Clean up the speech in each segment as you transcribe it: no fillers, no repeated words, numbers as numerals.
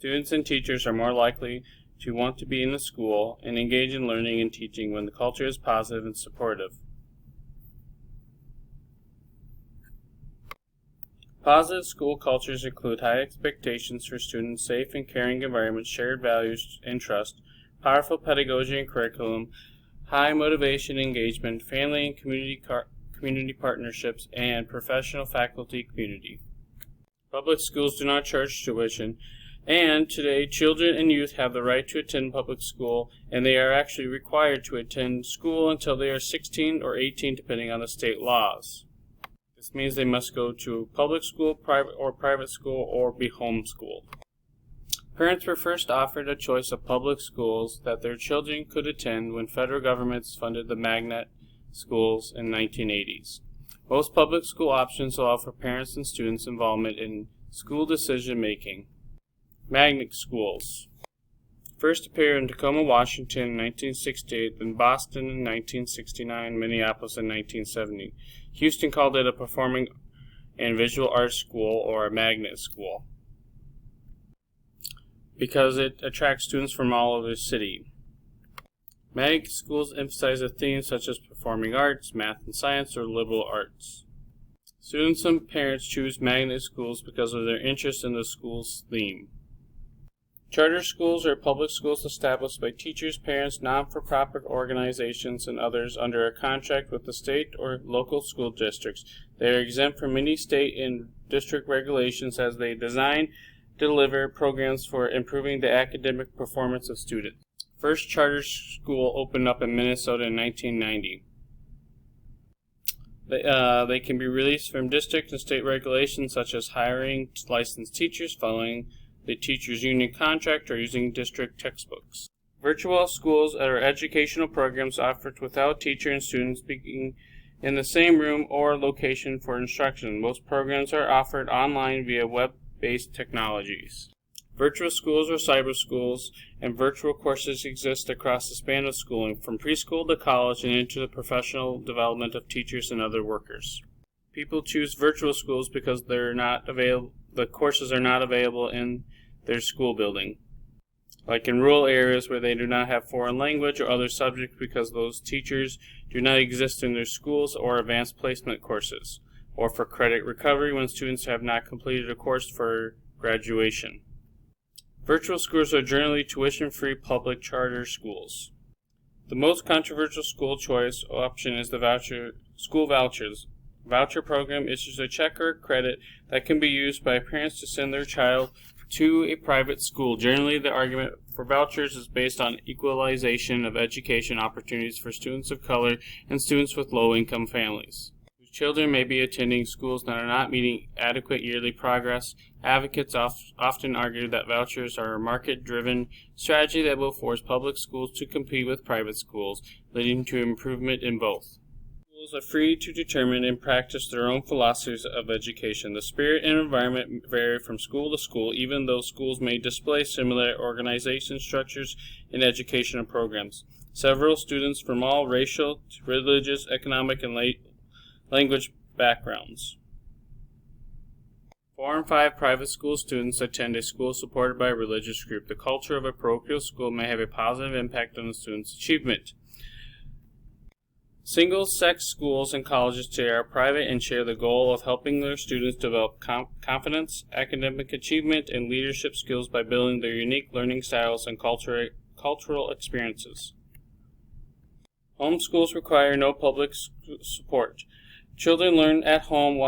Students and teachers are more likely to want to be in the school and engage in learning and teaching when the culture is positive and supportive. Positive school cultures include high expectations for students, safe and caring environments, shared values and trust, powerful pedagogy and curriculum, high motivation and engagement, family and community partnerships, and professional faculty community. Public schools do not charge tuition, and today children and youth have the right to attend public school, and they are actually required to attend school until they are 16 or 18 depending on the state laws. This means they must go to public school, private school, or be homeschooled. Parents were first offered a choice of public schools that their children could attend when federal governments funded the magnet schools in the 1980s. Most public school options allow for parents and students' involvement in school decision making. Magnet schools first appeared in Tacoma, Washington in 1968, then Boston in 1969, Minneapolis in 1970. Houston called it a performing and visual arts school, or a magnet school, because it attracts students from all over the city. Magnet schools emphasize a theme such as performing arts, math and science, or liberal arts. Students and parents choose magnet schools because of their interest in the school's theme. Charter schools are public schools established by teachers, parents, non-for-profit organizations, and others under a contract with the state or local school districts. They are exempt from many state and district regulations as they design, deliver programs for improving the academic performance of students. First charter school opened up in Minnesota in 1990. They can be released from district and state regulations such as hiring licensed teachers, following the teachers' union contract, or using district textbooks. Virtual schools are educational programs offered without teacher and students being in the same room or location for instruction. Most programs are offered online via web-based technologies. Virtual schools or cyber schools and virtual courses exist across the span of schooling, from preschool to college and into the professional development of teachers and other workers. People choose virtual schools because the courses are not available in their school building, like in rural areas where they do not have foreign language or other subjects because those teachers do not exist in their schools, or advanced placement courses, or for credit recovery when students have not completed a course for graduation. Virtual schools are generally tuition-free public charter schools. The most controversial school choice option is the school vouchers. Voucher program issues a check or credit that can be used by parents to send their child to a private school. Generally, the argument for vouchers is based on equalization of education opportunities for students of color and students with low-income families, whose children may be attending schools that are not meeting adequate yearly progress. Advocates often argue that vouchers are a market-driven strategy that will force public schools to compete with private schools, leading to improvement in both. Schools are free to determine and practice their own philosophies of education. The spirit and environment vary from school to school, even though schools may display similar organization structures and educational programs. Several students from all racial, religious, economic, and language backgrounds. 4 in 5 private school students attend a school supported by a religious group. The culture of a parochial school may have a positive impact on the student's achievement. Single-sex schools and colleges today are private and share the goal of helping their students develop confidence, academic achievement, and leadership skills by building their unique learning styles and cultural experiences. Home schools require no public support. Children learn at home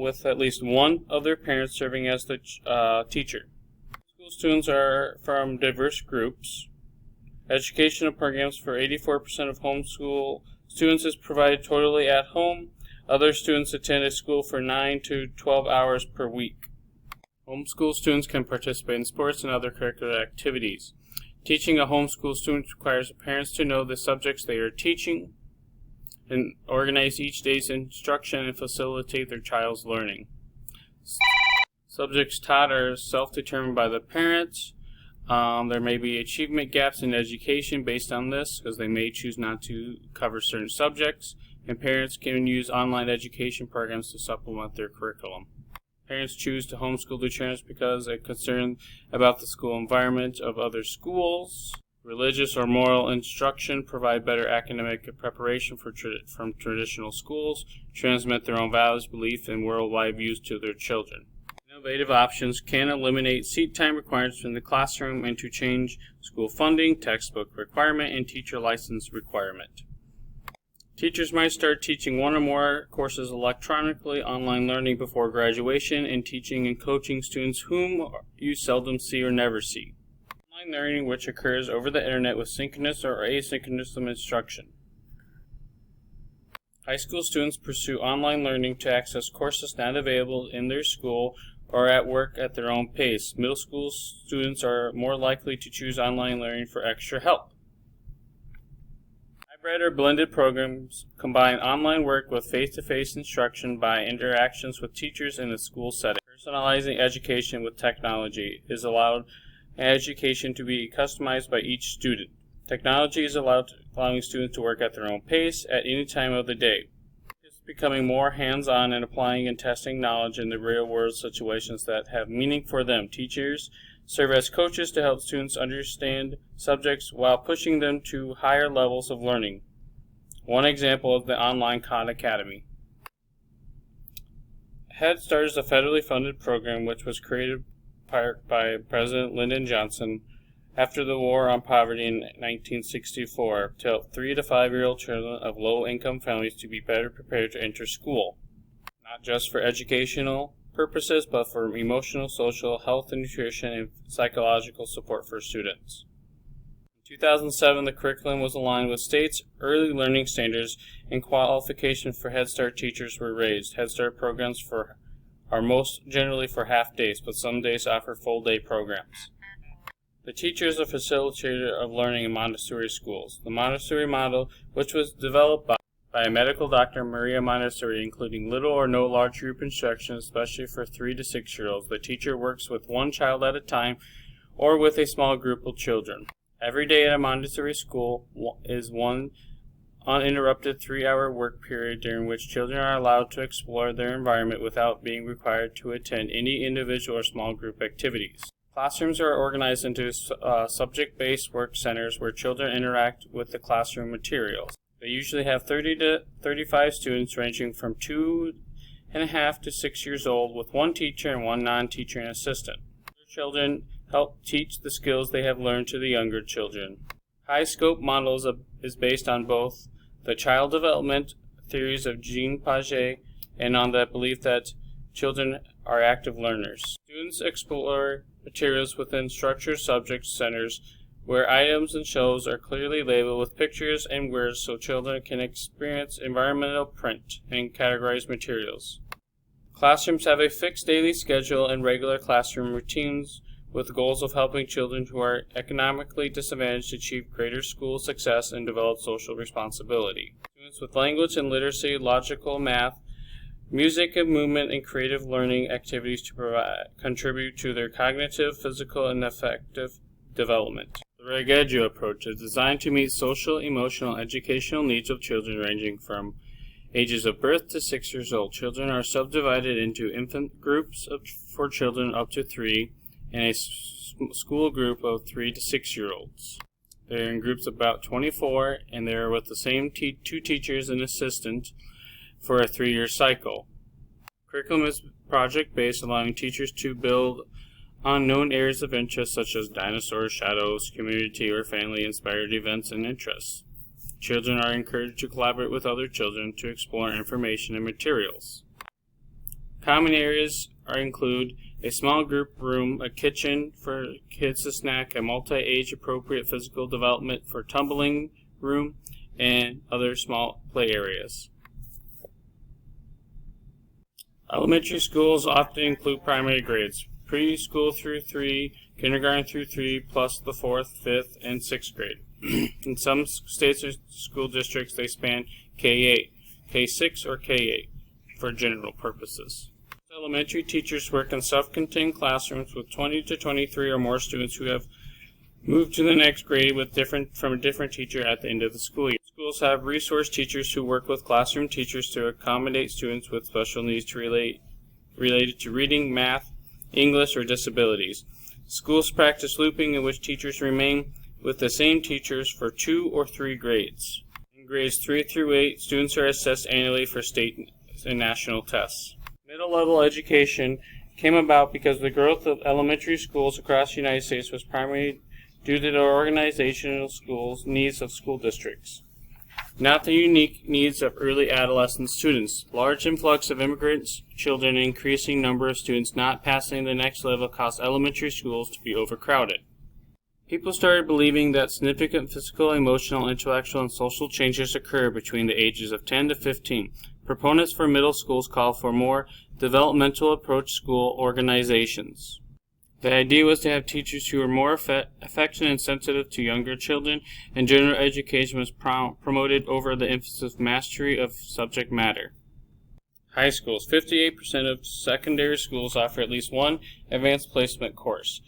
with at least one of their parents serving as the teacher. School students are from diverse groups. Educational programs for 84% of homeschool students is provided totally at home. Other students attend a school for 9 to 12 hours per week. Homeschool students can participate in sports and other curricular activities. Teaching a homeschool student requires parents to know the subjects they are teaching and organize each day's instruction and facilitate their child's learning. Subjects taught are self-determined by the parents. There may be achievement gaps in education based on this, because they may choose not to cover certain subjects, and parents can use online education programs to supplement their curriculum. Parents choose to homeschool their children because they're concerned about the school environment of other schools. Religious or moral instruction provide better academic preparation from traditional schools, transmit their own values, beliefs, and worldwide views to their children. Innovative options can eliminate seat time requirements in the classroom and to change school funding, textbook requirement, and teacher license requirement. Teachers might start teaching one or more courses electronically, online learning before graduation, and teaching and coaching students whom you seldom see or never see. Online learning, which occurs over the internet with synchronous or asynchronous instruction. High school students pursue online learning to access courses not available in their school or at work at their own pace. Middle school students are more likely to choose online learning for extra help. Hybrid or blended programs combine online work with face-to-face instruction by interactions with teachers in a school setting. Personalizing education with technology is allowed education to be customized by each student. Technology is allowing students to work at their own pace at any time of the day. It's becoming more hands-on and applying and testing knowledge in the real-world situations that have meaning for them. Teachers serve as coaches to help students understand subjects while pushing them to higher levels of learning. One example is the online Khan Academy. Head Start is a federally funded program which was created by President Lyndon Johnson after the War on Poverty in 1964 to help 3 to 5-year-old children of low-income families to be better prepared to enter school, not just for educational purposes, but for emotional, social, health, and nutrition, and psychological support for students. In 2007, the curriculum was aligned with states' early learning standards, and qualifications for Head Start teachers were raised. Head Start programs are most generally for half days, but some days offer full-day programs. The teacher is a facilitator of learning in Montessori schools. The Montessori model, which was developed by a medical doctor, Maria Montessori, including little or no large group instruction, especially for 3 to 6-year-olds. The teacher works with one child at a time or with a small group of children. Every day at a Montessori school is one uninterrupted 3-hour work period during which children are allowed to explore their environment without being required to attend any individual or small group activities. Classrooms are organized into subject-based work centers where children interact with the classroom materials. They usually have 30 to 35 students ranging from 2.5 to 6 years old with one teacher and one non-teacher and assistant. Older children help teach the skills they have learned to the younger children. High-scope models is based on both the child development theories of Jean Piaget and on the belief that children are active learners. Students explore materials within structured subject centers where items and shows are clearly labeled with pictures and words so children can experience environmental print and categorize materials. Classrooms have a fixed daily schedule and regular classroom routines with goals of helping children who are economically disadvantaged achieve greater school success and develop social responsibility. Students with language and literacy, logical, math, music and movement, and creative learning activities to contribute to their cognitive, physical, and affective development. The Reggio approach is designed to meet social, emotional, educational needs of children ranging from ages of birth to 6 years old. Children are subdivided into infant groups for children up to 3 and a school group of 3 to 6-year-olds. They are in groups about 24 and they are with the same 2 teachers and assistant for a 3-year cycle. Curriculum is project-based, allowing teachers to build on known areas of interest such as dinosaurs, shadows, community, or family-inspired events and interests. Children are encouraged to collaborate with other children to explore information and materials. Common areas include a small group room, a kitchen for kids to snack, a multi-age appropriate physical development for tumbling room, and other small play areas. Elementary schools often include primary grades, preschool through 3, kindergarten through 3, plus the 4th, 5th, and 6th grade. In some states or school districts, they span K-8, K-6, or K-8 for general purposes. Elementary teachers work in self-contained classrooms with 20 to 23 or more students who have moved to the next grade from a different teacher at the end of the school year. Schools have resource teachers who work with classroom teachers to accommodate students with special needs to related to reading, math, English, or disabilities. Schools practice looping, in which teachers remain with the same teachers for 2 or 3 grades. In grades 3 through 8, students are assessed annually for state and national tests. Middle-level education came about because the growth of elementary schools across the United States was primarily due to the organizational needs of school districts, not the unique needs of early adolescent students. Large influx of immigrants, children, and increasing number of students not passing the next level caused elementary schools to be overcrowded. People started believing that significant physical, emotional, intellectual, and social changes occur between the ages of 10 to 15. Proponents for middle schools call for more developmental approach school organizations. The idea was to have teachers who were more affectionate and sensitive to younger children, and general education was promoted over the emphasis of mastery of subject matter. High schools. 58% of secondary schools offer at least one advanced placement course.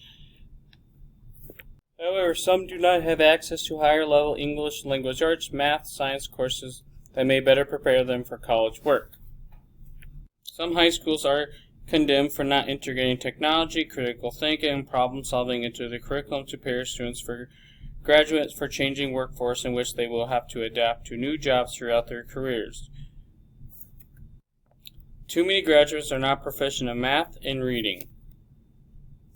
However, some do not have access to higher-level English, language arts, math, science courses that may better prepare them for college work. Some high schools are condemned for not integrating technology, critical thinking, and problem-solving into the curriculum to prepare students for graduates for changing workforce in which they will have to adapt to new jobs throughout their careers. Too many graduates are not proficient in math and reading.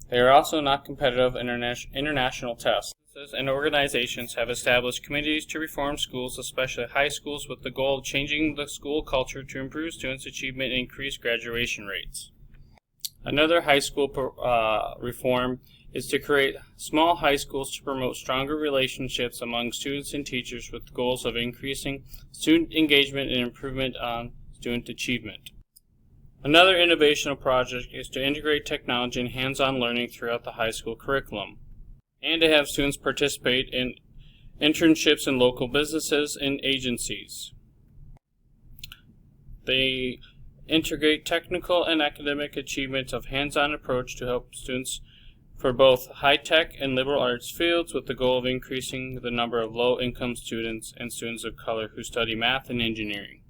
They are also not competitive in international tests. And organizations have established committees to reform schools, especially high schools, with the goal of changing the school culture to improve students' achievement and increase graduation rates. Another high school reform is to create small high schools to promote stronger relationships among students and teachers with goals of increasing student engagement and improvement on student achievement. Another innovational project is to integrate technology and hands-on learning throughout the high school curriculum, and to have students participate in internships in local businesses and agencies. They integrate technical and academic achievements of hands-on approach to help students for both high-tech and liberal arts fields, with the goal of increasing the number of low-income students and students of color who study math and engineering.